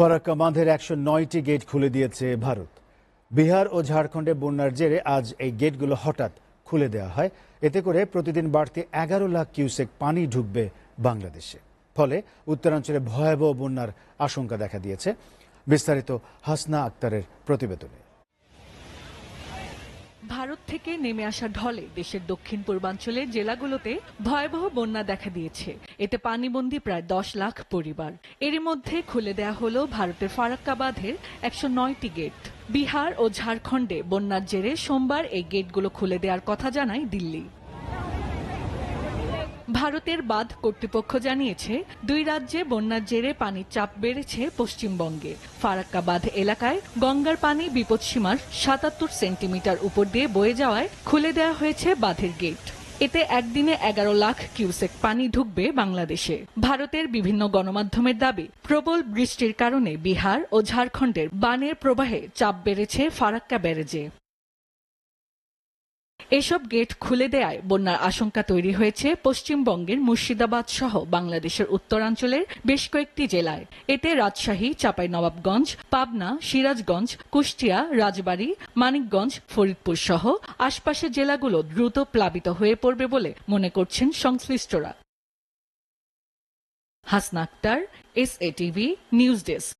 ফারাক্কা বাঁধের ১০৯টি গেট খুলে দিয়েছে ভারত। বিহার ও ঝাড়খণ্ডে বন্যার জেরে আজ এই গেটগুলো হঠাৎ খুলে দেওয়া হয়। এতে করে প্রতিদিন বাড়তি ১১ লাখ কিউসেক পানি ঢুকবে বাংলাদেশে। ফলে উত্তরাঞ্চলে ভয়াবহ বন্যার আশঙ্কা দেখা দিয়েছে। বিস্তারিত হাসনা আক্তারের প্রতিবেদনে। ভারত থেকে নেমে আসা ঢলে দেশের দক্ষিণ পূর্বাঞ্চলের জেলাগুলোতে ভয়াবহ বন্যা দেখা দিয়েছে। এতে পানিবন্দী প্রায় ১০ লাখ পরিবার। এরই মধ্যে খুলে দেয়া হলো ভারতের ফারাক্কা বাঁধের ১০৯টি গেট। বিহার ও ঝাড়খণ্ডে বন্যার জেরে সোমবার এই গেটগুলো খুলে দেওয়ার কথা জানায় দিল্লি। ভারতের বাঁধ কর্তৃপক্ষ জানিয়েছে, দুই রাজ্যে বন্যার জেরে পানির চাপ বেড়েছে পশ্চিমবঙ্গে। ফারাক্কা বাঁধ এলাকায় গঙ্গার পানি বিপদসীমার ৭৭ সেন্টিমিটার উপর দিয়ে বয়ে যাওয়ায় খুলে দেওয়া হয়েছে বাঁধের গেট। এতে একদিনে ১১ লাখ কিউসেক পানি ঢুকবে বাংলাদেশে। ভারতের বিভিন্ন গণমাধ্যমের দাবি, প্রবল বৃষ্টির কারণে বিহার ও ঝাড়খণ্ডের বানের প্রবাহে চাপ বেড়েছে ফারাক্কা ব্যারেজে। এসব গেট খুলে দেয়ায় বন্যার আশঙ্কা তৈরি হয়েছে পশ্চিমবঙ্গের মুর্শিদাবাদ সহ বাংলাদেশের উত্তরাঞ্চলের বেশ কয়েকটি জেলায়। এতে রাজশাহী, চাঁপাইনবাবগঞ্জ, পাবনা, সিরাজগঞ্জ, কুষ্টিয়া, রাজবাড়ী, মানিকগঞ্জ, ফরিদপুর সহ আশপাশের জেলাগুলো দ্রুত প্লাবিত হয়ে পড়বে বলে মনে করছেন সংশ্লিষ্টরা। Hasna Akter, SA TV news desk.